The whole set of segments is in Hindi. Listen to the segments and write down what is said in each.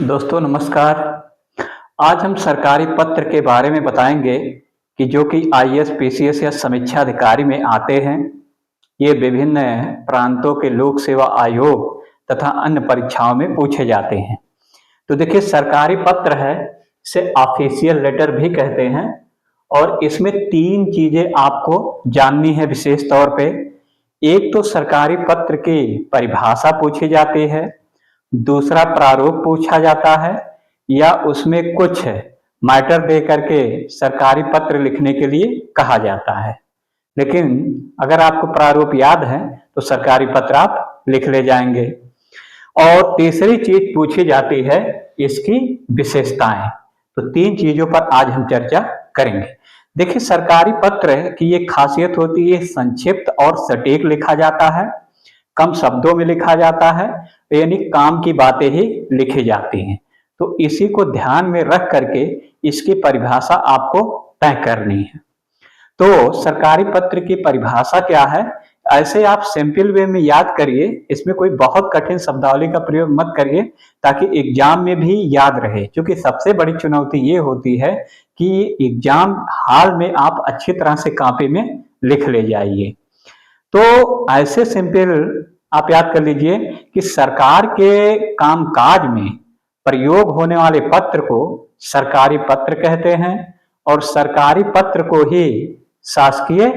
दोस्तों नमस्कार। आज हम सरकारी पत्र के बारे में बताएंगे कि जो कि आईएएस, पीसीएस या समीक्षा अधिकारी में आते हैं। ये विभिन्न प्रांतों के लोक सेवा आयोग तथा अन्य परीक्षाओं में पूछे जाते हैं। तो देखिए, सरकारी पत्र है, इसे ऑफिशियल लेटर भी कहते हैं और इसमें तीन चीजें आपको जाननी है विशेष तौर पे। एक तो सरकारी पत्र की परिभाषा पूछी जाती है, दूसरा प्रारूप पूछा जाता है या उसमें कुछ मैटर दे करके सरकारी पत्र लिखने के लिए कहा जाता है। लेकिन अगर आपको प्रारूप याद है तो सरकारी पत्र आप लिख ले जाएंगे। और तीसरी चीज पूछी जाती है इसकी विशेषताएं। तो तीन चीजों पर आज हम चर्चा करेंगे। देखिए, सरकारी पत्र की ये खासियत होती है, संक्षिप्त और सटीक लिखा जाता है, कम शब्दों में लिखा जाता है, यानी काम की बातें ही लिखी जाती हैं। तो इसी को ध्यान में रख करके इसकी परिभाषा आपको तय करनी है। तो सरकारी पत्र की परिभाषा क्या है, ऐसे आप सिंपल वे में याद करिए, इसमें कोई बहुत कठिन शब्दावली का प्रयोग मत करिए ताकि एग्जाम में भी याद रहे। क्योंकि सबसे बड़ी चुनौती ये होती है कि एग्जाम हाल में आप अच्छी तरह से कॉपी में लिख ले जाइए। तो ऐसे सिंपल आप याद कर लीजिए कि सरकार के कामकाज में प्रयोग होने वाले पत्र को सरकारी पत्र कहते हैं और सरकारी पत्र को ही शासकीय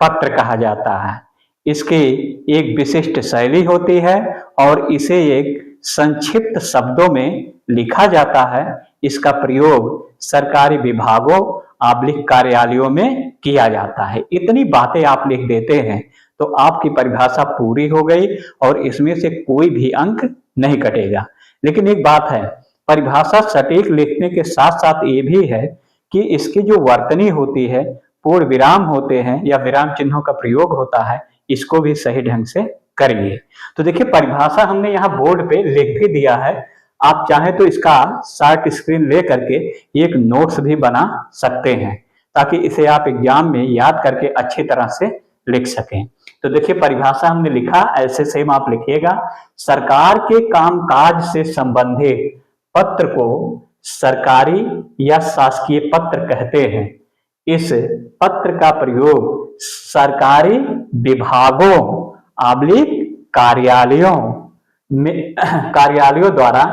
पत्र कहा जाता है। इसकी एक विशिष्ट शैली होती है और इसे एक संक्षिप्त शब्दों में लिखा जाता है। इसका प्रयोग सरकारी विभागों आबलिक कार्यालयों में किया जाता है। इतनी बातें आप लिख देते हैं तो आपकी परिभाषा पूरी हो गई और इसमें से कोई भी अंक नहीं कटेगा। लेकिन एक बात है, परिभाषा सटीक लिखने के साथ साथ ये भी है कि इसकी जो वर्तनी होती है, पूर्ण विराम होते हैं या विराम चिन्हों का प्रयोग होता है, इसको भी सही ढंग से करिए। तो देखिए, परिभाषा हमने यहाँ बोर्ड पे लिख भी दिया है। आप चाहें तो इसका शॉर्ट स्क्रीन ले करके एक नोट्स भी बना सकते हैं ताकि इसे आप एग्जाम में याद करके अच्छी तरह से लिख सकें। तो देखिए, परिभाषा हमने लिखा, ऐसे सेम आप लिखिएगा। सरकार के कामकाज से संबंधित पत्र को सरकारी या शासकीय पत्र कहते हैं। इस पत्र का प्रयोग सरकारी विभागों आबलिक कार्यालयों द्वारा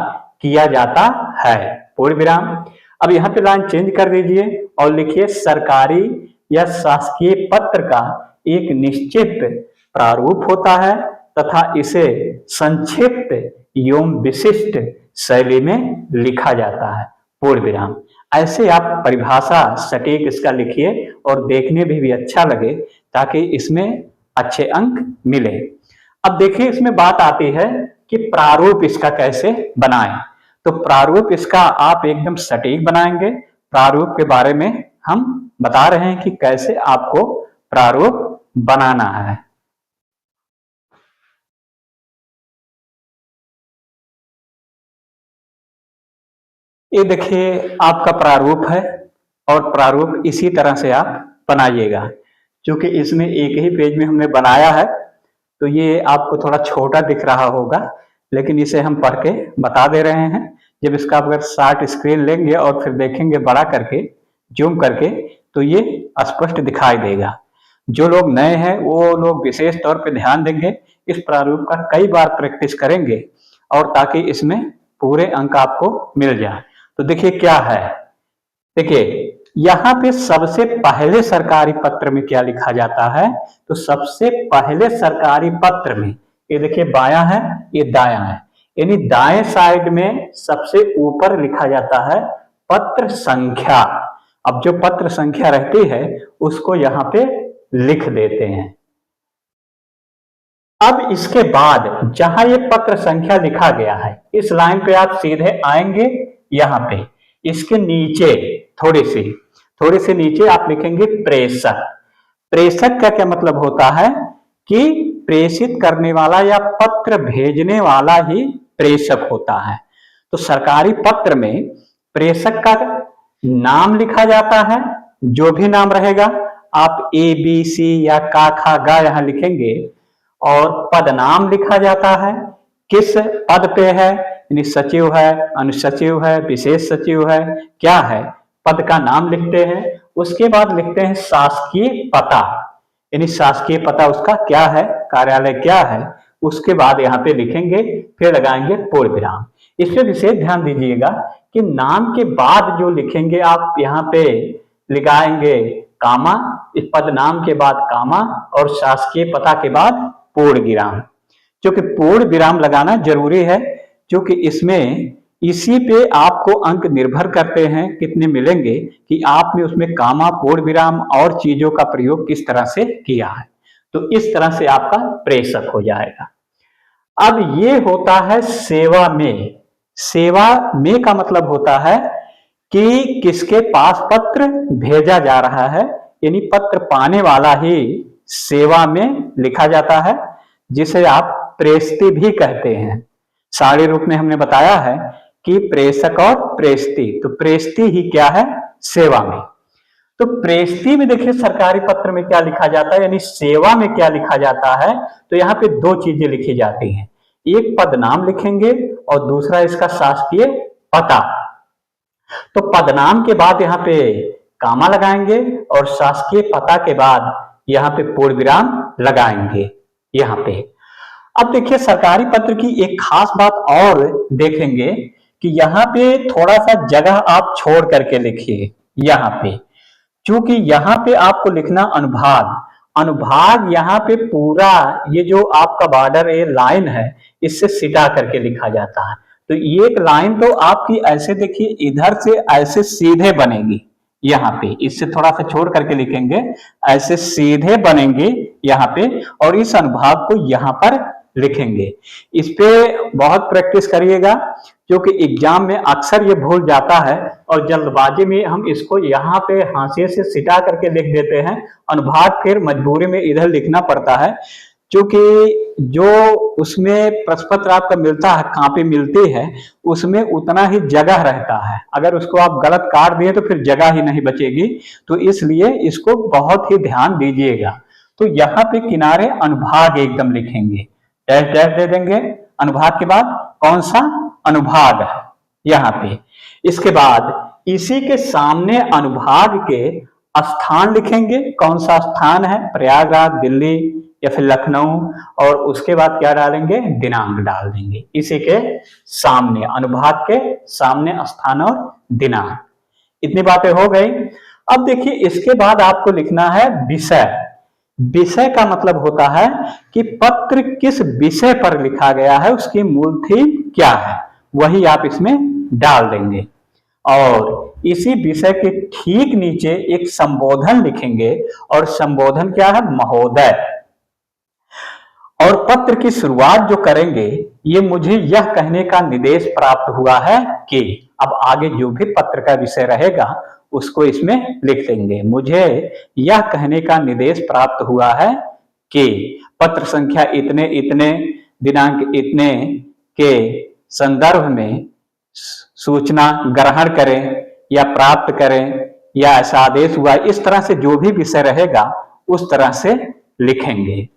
किया जाता है। पूर्ण विराम। अब यहाँ पे लाइन चेंज कर दीजिए और लिखिए, सरकारी या शासकीय पत्र का एक निश्चित प्रारूप होता है तथा इसे संक्षिप्त एवं विशिष्ट शैली में लिखा जाता है। पूर्ण विराम। ऐसे आप परिभाषा सटीक इसका लिखिए और देखने में भी अच्छा लगे ताकि इसमें अच्छे अंक मिले। अब देखिए, इसमें बात आती है कि प्रारूप इसका कैसे बनाएं। तो प्रारूप इसका आप एकदम सटीक बनाएंगे। प्रारूप के बारे में हम बता रहे हैं कि कैसे आपको प्रारूप बनाना है। ये देखिए, आपका प्रारूप है और प्रारूप इसी तरह से आप बनाइएगा। क्योंकि इसमें एक ही पेज में हमने बनाया है तो ये आपको थोड़ा छोटा दिख रहा होगा, लेकिन इसे हम पढ़ के बता दे रहे हैं। जब इसका अगर शॉर्ट स्क्रीन लेंगे और फिर देखेंगे बड़ा करके, जूम करके, तो ये स्पष्ट दिखाई देगा। जो लोग नए हैं वो लोग विशेष तौर पे ध्यान देंगे, इस प्रारूप का कई बार प्रैक्टिस करेंगे और ताकि इसमें पूरे अंक आपको मिल जाए। तो देखिए क्या है, देखिए यहाँ पे सबसे पहले सरकारी पत्र में क्या लिखा जाता है। तो सबसे पहले सरकारी पत्र में, ये देखिए बायां है, ये दायां है, यानी दाएं साइड में सबसे ऊपर लिखा जाता है पत्र संख्या। अब जो पत्र संख्या रहती है उसको यहाँ पे लिख देते हैं। अब इसके बाद जहां ये पत्र संख्या लिखा गया है, इस लाइन पे आप सीधे आएंगे। यहाँ पे इसके नीचे थोड़ी सी नीचे आप लिखेंगे प्रेषक। प्रेषक का क्या मतलब होता है कि प्रेषित करने वाला या पत्र भेजने वाला ही प्रेषक होता है। तो सरकारी पत्र में प्रेषक का नाम लिखा जाता है। जो भी नाम रहेगा आप ए बी सी या का खा गा यहां लिखेंगे। और पद नाम लिखा जाता है, किस पद पे है, यानी सचिव है, अनुसचिव है, विशेष सचिव है, क्या है, पद का नाम लिखते हैं। उसके बाद लिखते हैं शासकीय पता, यानी शासकीय पता उसका क्या है, कार्यालय क्या है। उसके बाद यहाँ पे लिखेंगे, फिर लगाएंगे पूर्ण विराम। इस पे विशेष ध्यान दीजिएगा कि नाम के बाद जो लिखेंगे आप यहाँ पे लगाएंगे कामा, इस पद नाम के बाद कामा और शासकीय पता के बाद पूर्ण विराम। क्योंकि पूर्ण विराम लगाना जरूरी है, क्योंकि इसमें इसी पे आपको अंक निर्भर करते हैं कितने मिलेंगे कि आपने उसमें कामा, पूर्ण विराम और चीजों का प्रयोग किस तरह से किया है। तो इस तरह से आपका प्रेषक हो जाएगा। अब ये होता है सेवा में। सेवा में का मतलब होता है कि किसके पास पत्र भेजा जा रहा है, यानी पत्र पाने वाला ही सेवा में लिखा जाता है, जिसे आप प्रेषित भी कहते हैं। सारे रूप में हमने बताया है कि प्रेषक और प्रेषित, तो प्रेषित ही क्या है, सेवा में। तो प्रेषित में देखिए सरकारी पत्र में क्या लिखा जाता है, यानी सेवा में क्या लिखा जाता है। तो यहाँ पे दो चीजें लिखी जाती हैं, एक पद नाम लिखेंगे और दूसरा इसका शासकीय पता। तो पदनाम के बाद यहाँ पे कामा लगाएंगे और शासकीय पता के बाद यहाँ पे पूर्ण विराम लगाएंगे यहाँ पे। अब देखिए सरकारी पत्र की एक खास बात और देखेंगे कि यहाँ पे थोड़ा सा जगह आप छोड़ करके लिखिए यहाँ पे, क्योंकि यहाँ पे आपको लिखना अनुभाग। अनुभाग यहाँ पे पूरा ये जो आपका बॉर्डर है, लाइन है, इससे सिटा करके लिखा जाता है। तो एक लाइन तो आपकी ऐसे देखिए इधर से ऐसे सीधे बनेगी यहाँ पे, इससे थोड़ा सा छोड़ करके लिखेंगे, ऐसे सीधे बनेंगे यहाँ पे, और इस अनुभाग को यहाँ पर लिखेंगे। इस पे बहुत प्रैक्टिस करिएगा, क्योंकि एग्जाम में अक्सर ये भूल जाता है और जल्दबाजी में हम इसको यहाँ पे हाशिए से सिटा करके लिख देते हैं। अनुभाग फिर मजबूरी में इधर लिखना पड़ता है, क्योंकि जो उसमें प्रश्न पत्र आपका मिलता है, कॉपी मिलती है, उसमें उतना ही जगह रहता है। अगर उसको आप गलत काट दिए तो फिर जगह ही नहीं बचेगी। तो इसलिए इसको बहुत ही ध्यान दीजिएगा। तो यहाँ पे किनारे अनुभाग एकदम लिखेंगे, डैश डैश दे देंगे। अनुभाग के बाद कौन सा अनुभाग है यहाँ पे। इसके बाद इसी के सामने अनुभाग के स्थान लिखेंगे, कौन सा स्थान है, प्रयागराज, दिल्ली या फिर लखनऊ, और उसके बाद क्या डालेंगे, दिनांक डाल देंगे इसी के सामने, अनुभाग के सामने स्थान और दिनांक। इतनी बातें हो गई। अब देखिए इसके बाद आपको लिखना है विषय। विषय का मतलब होता है कि पत्र किस विषय पर लिखा गया है, उसकी मूल थीम क्या है, वही आप इसमें डाल देंगे। और इसी विषय के ठीक नीचे एक संबोधन लिखेंगे, और संबोधन क्या है, महोदय। और पत्र की शुरुआत जो करेंगे, ये मुझे यह कहने का निर्देश प्राप्त हुआ है कि, अब आगे जो भी पत्र का विषय रहेगा उसको इसमें लिख देंगे। मुझे यह कहने का निर्देश प्राप्त हुआ है कि पत्र संख्या इतने इतने दिनांक इतने के संदर्भ में सूचना ग्रहण करें या प्राप्त करें, या ऐसा आदेश हुआ, इस तरह से जो भी विषय रहेगा उस तरह से लिखेंगे।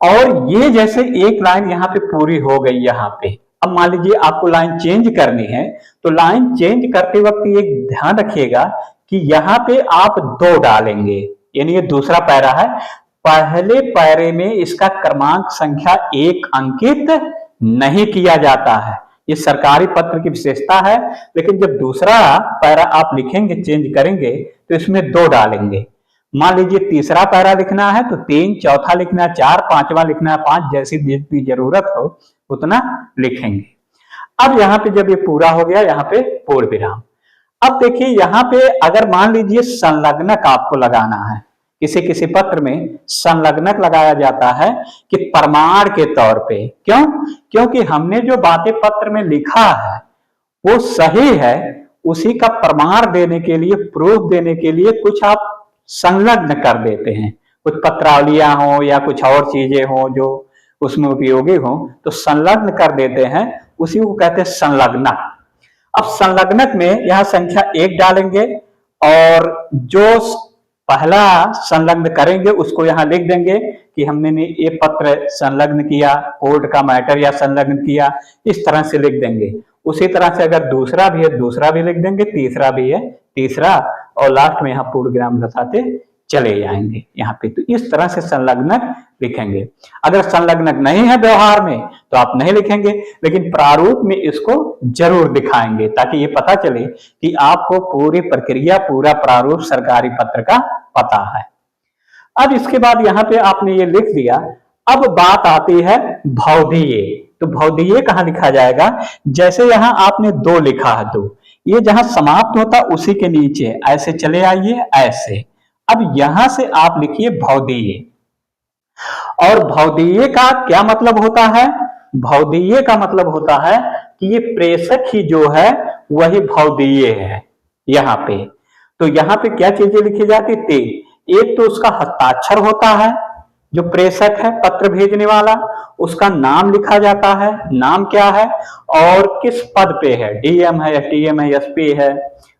और ये जैसे एक लाइन यहाँ पे पूरी हो गई यहाँ पे। अब मान लीजिए आपको लाइन चेंज करनी है, तो लाइन चेंज करते वक्त एक ध्यान रखिएगा कि यहाँ पे आप 2 डालेंगे, यानी ये दूसरा पैरा है। पहले पैरे में इसका क्रमांक संख्या 1 अंकित नहीं किया जाता है, ये सरकारी पत्र की विशेषता है। लेकिन जब दूसरा पैरा आप लिखेंगे, चेंज करेंगे, तो इसमें 2 डालेंगे। मान लीजिए तीसरा पैरा लिखना है तो 3, चौथा लिखना है 4, पांचवा लिखना है 5, जैसी जितनी जरूरत हो उतना लिखेंगे। अब यहाँ पे जब ये पूरा हो गया, यहाँ पे पूर्ण विराम। अब देखिए यहाँ पे अगर मान लीजिए संलग्नक आपको लगाना है, किसी किसी पत्र में संलग्नक लगाया जाता है कि प्रमाण के तौर पे। क्यों? क्योंकि हमने जो बातें पत्र में लिखा है वो सही है, उसी का प्रमाण देने के लिए, प्रूफ देने के लिए कुछ आप संलग्न कर देते हैं। कुछ पत्रावलियां हो या कुछ और चीजें हो जो उसमें उपयोगी हो, तो संलग्न कर देते हैं, उसी को कहते हैं संलग्नक। अब संलग्नक में यहां संख्या 1 डालेंगे, और जो पहला संलग्न करेंगे उसको यहाँ लिख देंगे कि हमने ये पत्र संलग्न किया, कोर्ट का मैटर या संलग्न किया, इस तरह से लिख देंगे। उसी तरह से अगर दूसरा भी है दूसरा भी लिख देंगे, तीसरा भी है तीसरा, और लास्ट में यहाँ पूर्ण विराम बताते चले जाएंगे यहाँ पे। तो इस तरह से संलग्नक लिखेंगे। अगर संलग्नक नहीं है व्यवहार में तो आप नहीं लिखेंगे, लेकिन प्रारूप में इसको जरूर दिखाएंगे ताकि ये पता चले कि आपको पूरी प्रक्रिया, पूरा प्रारूप सरकारी पत्र का पता है। अब इसके बाद यहाँ पे आपने ये लिख दिया। अब बात आती है भौदीय। तो भौदीय कहाँ लिखा जाएगा? जैसे यहाँ आपने 2 लिखा है, 2 ये जहां समाप्त होता उसी के नीचे ऐसे चले आइए, ऐसे। अब यहां से आप लिखिए भौदीय। और भौदीय का क्या मतलब होता है? भौदीय का मतलब होता है कि ये प्रेषक ही जो है वही भौदीय है यहाँ पे। तो यहाँ पे क्या चीजें लिखी जाती थी? एक तो उसका हस्ताक्षर होता है, जो प्रेषक है पत्र भेजने वाला, उसका नाम लिखा जाता है, नाम क्या है और किस पद पे है, डीएम है या टीएम है, एसपी है,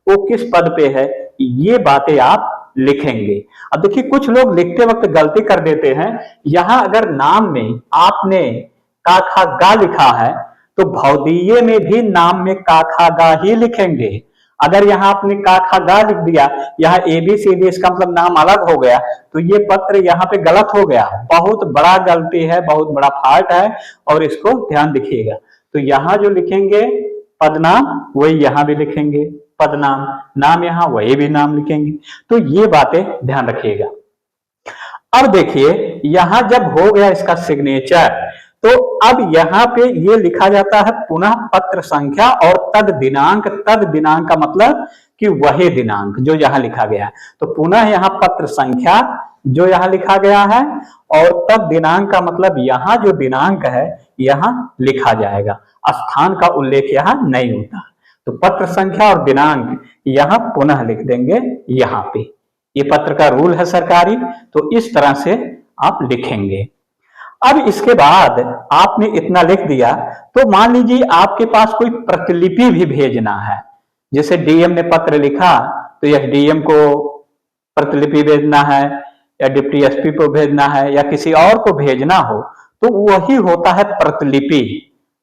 वो किस पद पे है, ये बातें आप लिखेंगे। अब देखिए कुछ लोग लिखते वक्त गलती कर देते हैं। यहां अगर नाम में आपने का खा गा लिखा है तो भौदीय में भी नाम में का खा गा ही लिखेंगे। अगर यहाँ आपने का खा गा लिख दिया, यहाँ ABCD, इसका मतलब नाम अलग हो गया, तो ये पत्र यहाँ पे गलत हो गया। बहुत बड़ा गलती है, बहुत बड़ा फॉल्ट है, और इसको ध्यान रखिएगा। तो यहाँ जो लिखेंगे पदनाम वही यहाँ भी लिखेंगे, पदनाम, नाम यहाँ वही भी नाम लिखेंगे। तो ये बातें ध्यान रखिएगा। अब देखिए यहां जब हो गया इसका सिग्नेचर, तो अब यहाँ पे ये लिखा जाता है पुनः पत्र संख्या और तद दिनांक। तद दिनांक का मतलब कि वही दिनांक जो यहाँ लिखा गया है। तो पुनः यहाँ पत्र संख्या जो यहाँ लिखा गया है, और तद दिनांक का मतलब यहाँ जो दिनांक है यहाँ लिखा जाएगा, स्थान का उल्लेख यहाँ नहीं होता। तो पत्र संख्या और दिनांक यहाँ पुनः लिख देंगे यहाँ पे। ये पत्र का रूल है सरकारी, तो इस तरह से आप लिखेंगे। अब इसके बाद आपने इतना लिख दिया, तो मान लीजिए आपके पास कोई प्रतिलिपि भी भेजना है। जैसे डीएम ने पत्र लिखा तो यह डीएम को प्रतिलिपि भेजना है, या डिप्टी एसपी को भेजना है, या किसी और को भेजना हो, तो वही होता है प्रतिलिपि,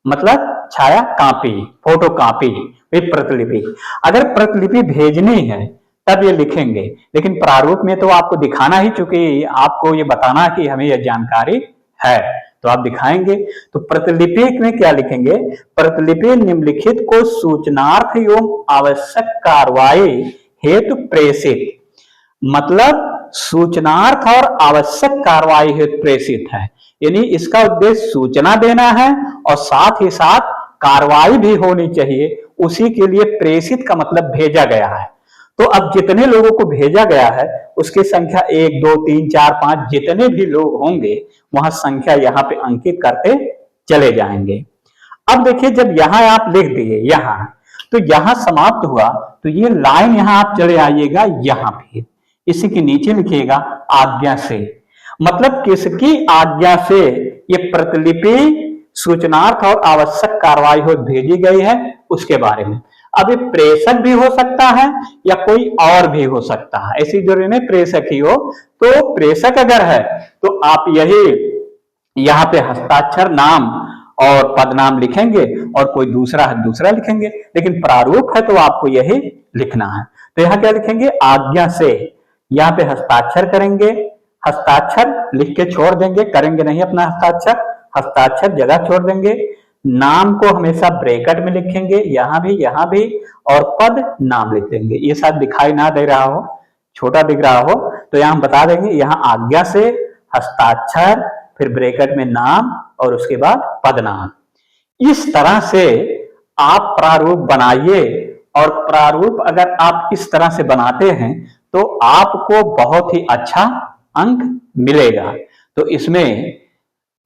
मतलब छाया कापी, फोटो कापी, प्रतिलिपि। अगर प्रतिलिपि भेजनी है तब ये लिखेंगे, लेकिन प्रारूप में तो आपको दिखाना ही, चूंकि आपको ये बताना कि हमें यह जानकारी है तो आप दिखाएंगे। तो प्रतिलिपि में क्या लिखेंगे? प्रतिलिपि निम्नलिखित को सूचनार्थ एवं आवश्यक कार्रवाई हेतु प्रेषित, मतलब सूचनार्थ और आवश्यक कार्रवाई हेतु प्रेषित है। यानी इसका उद्देश्य सूचना देना है और साथ ही साथ कार्रवाई भी होनी चाहिए, उसी के लिए प्रेषित का मतलब भेजा गया है। तो अब जितने लोगों को भेजा गया है उसकी संख्या 1 2 3 4 5 जितने भी लोग होंगे वहां संख्या यहाँ पे अंकित करते चले जाएंगे। अब देखिए जब यहाँ आप लिख दिए यहाँ, तो यहाँ समाप्त हुआ, तो ये लाइन यहाँ आप चले आइएगा यहाँ पे, इसी के नीचे लिखिएगा आज्ञा से, मतलब किसकी आज्ञा से ये प्रतिलिपि सूचनार्थ और आवश्यक कार्रवाई हो भेजी गई है उसके बारे में। अब ये प्रेषक भी हो सकता है या कोई और भी हो सकता है, ऐसी जरूरी नहीं प्रेषक ही हो। तो प्रेषक अगर है तो आप यही यहाँ पे हस्ताक्षर, नाम और पदनाम लिखेंगे, और कोई दूसरा है दूसरा लिखेंगे, लेकिन प्रारूप है तो आपको यही लिखना है। तो यहाँ क्या लिखेंगे? आज्ञा से, यहाँ पे हस्ताक्षर करेंगे, हस्ताक्षर लिख के छोड़ देंगे, करेंगे नहीं अपना हस्ताक्षर, हस्ताक्षर जगह छोड़ देंगे, नाम को हमेशा ब्रैकेट में लिखेंगे, यहाँ भी, और पद नाम लिख देंगे। ये शायद दिखाई ना दे रहा हो, छोटा दिख रहा हो, तो यहाँ हम बता देंगे, यहाँ आज्ञा से, हस्ताक्षर, फिर ब्रैकेट में नाम, और उसके बाद पद नाम। इस तरह से आप प्रारूप बनाइए, और प्रारूप अगर आप इस तरह से बनाते हैं तो आपको बहुत ही अच्छा अंक मिलेगा। तो इसमें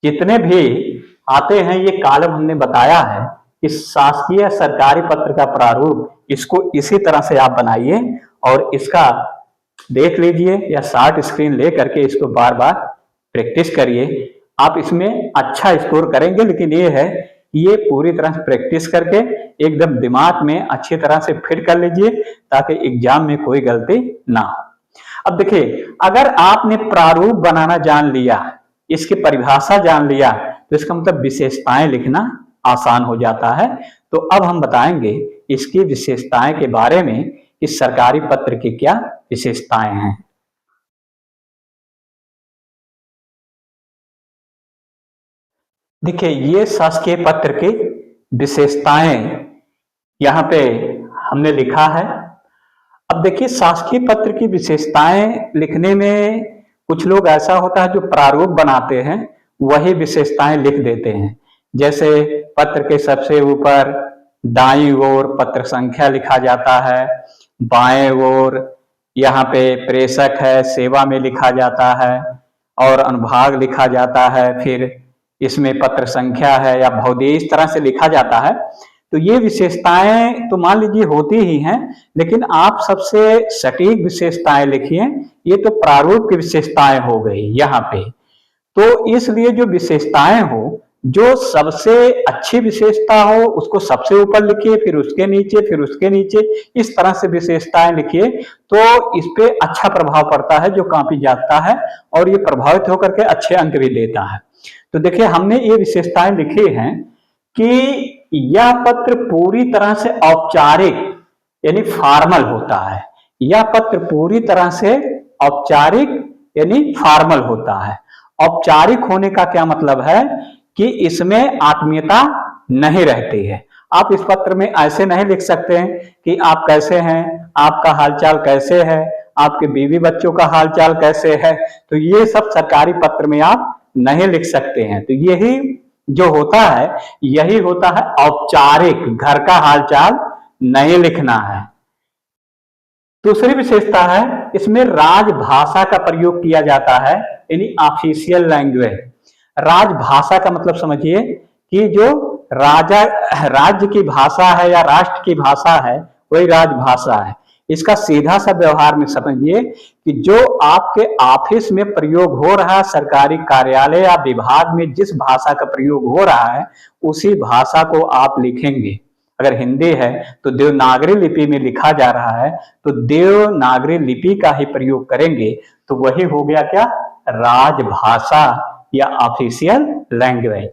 जितने भी आते हैं ये कॉलम हमने बताया है कि शासकीय सरकारी पत्र का प्रारूप, इसको इसी तरह से आप बनाइए और इसका देख लीजिए या शॉर्ट स्क्रीन ले करके इसको बार बार प्रैक्टिस करिए। आप इसमें अच्छा स्कोर करेंगे, लेकिन ये है ये पूरी तरह से प्रैक्टिस करके एकदम दिमाग में अच्छी तरह से फिट कर लीजिए ताकि एग्जाम में कोई गलती ना हो। अब देखिए, अगर आपने प्रारूप बनाना जान लिया, इसकी परिभाषा जान लिया, तो इसका मतलब विशेषताएं लिखना आसान हो जाता है। तो अब हम बताएंगे इसकी विशेषताएं के बारे में कि सरकारी पत्र की क्या विशेषताएं हैं। देखिए, ये शासकीय पत्र की विशेषताएं यहाँ पे हमने लिखा है। अब देखिए, शासकीय पत्र की विशेषताएं लिखने में कुछ लोग ऐसा होता है जो प्रारूप बनाते हैं वही विशेषताएं लिख देते हैं। जैसे पत्र के सबसे ऊपर दाईं ओर पत्र संख्या लिखा जाता है, बाएं ओर यहाँ पे प्रेषक है, सेवा में लिखा जाता है और अनुभाग लिखा जाता है, फिर इसमें पत्र संख्या है या भौतिक, इस तरह से लिखा जाता है। तो ये विशेषताएं तो मान लीजिए होती ही हैं, लेकिन आप सबसे सटीक विशेषताएं लिखिए। ये तो प्रारूप की विशेषताएं हो गई यहाँ पे। तो इसलिए जो विशेषताएं हो, जो सबसे अच्छी विशेषता हो उसको सबसे ऊपर लिखिए, फिर उसके नीचे, फिर उसके नीचे, इस तरह से विशेषताएं लिखिए। तो इस पे अच्छा प्रभाव पड़ता है जो कॉपी जाता है और ये प्रभावित होकर के अच्छे अंक भी देता है। तो देखिए, हमने ये विशेषताएं लिखी हैं कि यह पत्र पूरी तरह से औपचारिक यानी फॉर्मल होता है। यह पत्र पूरी तरह से औपचारिक यानी फॉर्मल होता है। औपचारिक होने का क्या मतलब है कि इसमें आत्मीयता नहीं रहती है। आप इस पत्र में ऐसे नहीं लिख सकते हैं कि आप कैसे हैं, आपका हालचाल कैसे है, आपके बीवी बच्चों का हालचाल कैसे है। तो ये सब सरकारी पत्र में आप नहीं लिख सकते हैं। तो यही जो होता है, यही होता है औपचारिक, घर का हालचाल नहीं लिखना है। दूसरी विशेषता है, इसमें राजभाषा का प्रयोग किया जाता है, यानी ऑफिशियल लैंग्वेज। राजभाषा का मतलब समझिए कि जो राज्य की भाषा है या राष्ट्र की भाषा है वही राजभाषा है। इसका सीधा सा व्यवहार में समझिए कि जो आपके ऑफिस में प्रयोग हो रहा है, सरकारी कार्यालय या विभाग में जिस भाषा का प्रयोग हो रहा है उसी भाषा को आप लिखेंगे। अगर हिंदी है तो देवनागरी लिपि में लिखा जा रहा है तो देवनागरी लिपि का ही प्रयोग करेंगे। तो वही हो गया क्या, राजभाषा या ऑफिशियल लैंग्वेज।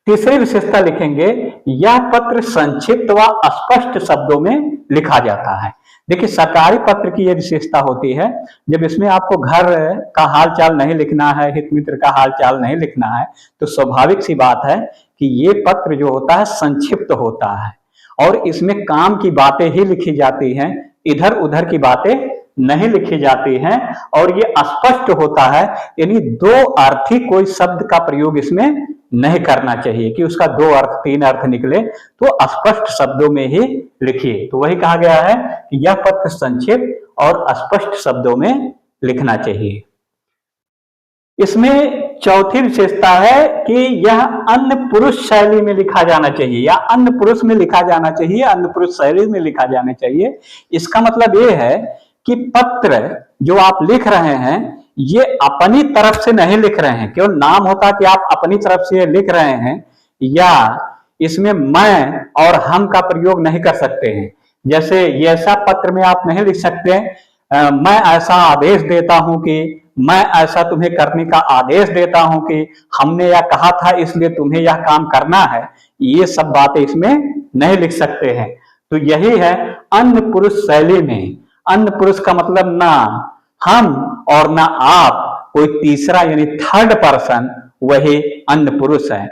तीसरी विशेषता लिखेंगे, यह पत्र संक्षिप्त व स्पष्ट शब्दों में लिखा जाता है। देखिए, सरकारी पत्र की यह विशेषता होती है, जब इसमें आपको घर का हालचाल नहीं लिखना है, हित मित्र का हालचाल नहीं लिखना है, तो स्वाभाविक सी बात है कि ये पत्र जो होता है संक्षिप्त होता है और इसमें काम की बातें ही लिखी जाती हैं, इधर उधर की बातें नहीं लिखी जाती हैं। और ये स्पष्ट होता है, यानी दो अर्थी कोई शब्द का प्रयोग इसमें नहीं करना चाहिए कि उसका दो अर्थ तीन अर्थ निकले। तो स्पष्ट शब्दों में ही लिखिए। तो वही कहा गया है कि यह पत्र संक्षिप्त और स्पष्ट शब्दों में लिखना चाहिए। इसमें चौथी विशेषता है कि यह अन्य पुरुष शैली में लिखा जाना चाहिए या अन्य पुरुष में लिखा जाना चाहिए, अन्य पुरुष शैली में लिखा जाना चाहिए। इसका मतलब यह है कि पत्र जो आप लिख रहे हैं ये अपनी तरफ से नहीं लिख रहे हैं। केवल नाम होता कि आप अपनी तरफ से लिख रहे हैं, या इसमें मैं और हम का प्रयोग नहीं कर सकते हैं। जैसे ये ऐसा पत्र में आप नहीं लिख सकते मैं ऐसा आदेश देता हूं कि, मैं ऐसा तुम्हें करने का आदेश देता हूं कि, हमने यह कहा था इसलिए तुम्हें यह काम करना है। ये सब बातें इसमें नहीं लिख सकते हैं। तो यही है अन्य पुरुष शैली में। अन्य पुरुष का मतलब ना हम और ना आप, कोई तीसरा यानी थर्ड पर्सन, वही अन्य पुरुष है।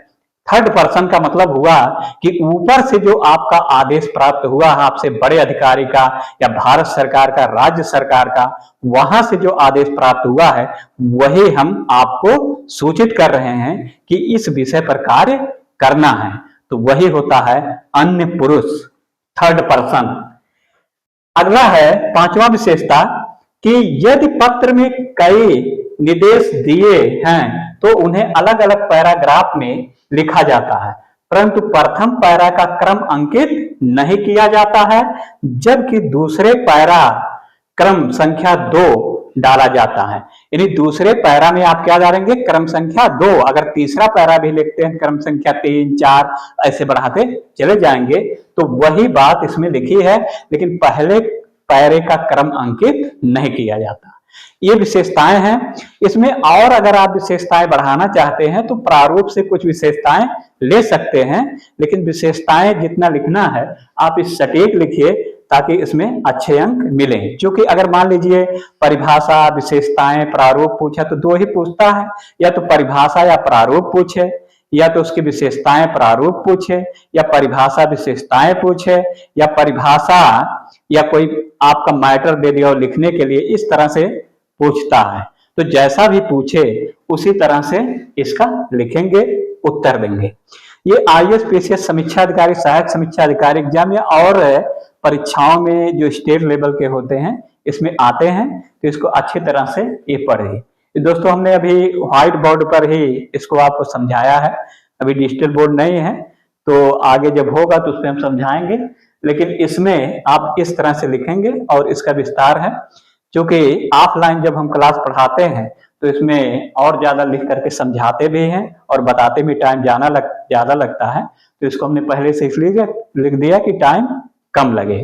थर्ड पर्सन का मतलब हुआ कि ऊपर से जो आपका आदेश प्राप्त हुआ है, आपसे बड़े अधिकारी का या भारत सरकार का, राज्य सरकार का, वहां से जो आदेश प्राप्त हुआ है वही हम आपको सूचित कर रहे हैं कि इस विषय पर कार्य करना है। तो वही होता है अन्य पुरुष, थर्ड पर्सन। अगला है पांचवा विशेषता कि यदि पत्र में कई निर्देश दिए हैं तो उन्हें अलग अलग पैराग्राफ में लिखा जाता है, परंतु प्रथम पैरा का क्रम अंकित नहीं किया जाता है, जबकि दूसरे पैरा क्रम संख्या 2 डाला जाता है। यानी दूसरे पैरा में आप क्या डालेंगे, क्रम संख्या 2। अगर तीसरा पैरा भी लिखते हैं क्रम संख्या 3, 4 ऐसे बढ़ाते चले जाएंगे। तो वही बात इसमें लिखी है, लेकिन पहले पैरे का क्रम अंकित नहीं किया जाता। ये विशेषताएं हैं। इसमें और अगर आप विशेषताएं बढ़ाना चाहते हैं तो प्रारूप से कुछ विशेषताएं ले सकते हैं, लेकिन विशेषताएं जितना लिखना है आप इस सटीक लिखिए ताकि इसमें अच्छे अंक मिलें। क्योंकि अगर मान लीजिए परिभाषा, विशेषताएं, प्रारूप पूछा तो दो ही पूछता है, या तो परिभाषा या प्रारूप पूछे, या तो उसकी विशेषताएं प्रारूप पूछे, या परिभाषा विशेषताएं पूछे, या परिभाषा या कोई आपका मैटर दे दिया और लिखने के लिए, इस तरह से पूछता है। तो जैसा भी पूछे उसी तरह से इसका लिखेंगे, उत्तर देंगे। ये आईएएस पीसीएस समीक्षा अधिकारी, सहायक समीक्षा अधिकारी एग्जाम या और परीक्षाओं में जो स्टेट लेवल के होते हैं इसमें आते हैं, तो इसको अच्छी तरह से ये पढ़िए। दोस्तों हमने अभी व्हाइट बोर्ड पर ही इसको आपको समझाया है, अभी डिजिटल बोर्ड नहीं है, तो आगे जब होगा तो उसमें हम समझाएंगे, लेकिन इसमें आप इस तरह से लिखेंगे और इसका विस्तार है। क्योंकि ऑफलाइन जब हम क्लास पढ़ाते हैं तो इसमें और ज्यादा लिख करके समझाते भी हैं और बताते भी टाइम ज्यादा लगता है, तो इसको हमने पहले से इसलिए लिख दिया कि टाइम कम लगे।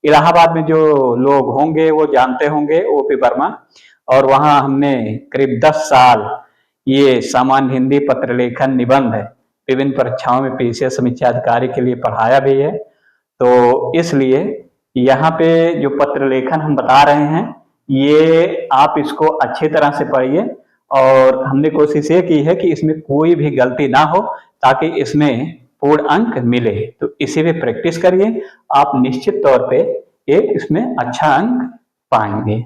इलाहाबाद में जो लोग होंगे वो जानते होंगे ओपी वर्मा, और वहां हमने करीब 10 साल ये सामान्य हिंदी, पत्र लेखन, निबंध विभिन्न परीक्षाओं में पीसीएस समीक्षा अधिकारी के लिए पढ़ाया भी है। तो इसलिए यहाँ पे जो पत्र लेखन हम बता रहे हैं ये आप इसको अच्छी तरह से पढ़िए, और हमने कोशिश ये की है कि इसमें कोई भी गलती ना हो ताकि इसमें पूर्ण अंक मिले। तो इसी में प्रैक्टिस करिए, आप निश्चित तौर पे ये इसमें अच्छा अंक पाएंगे।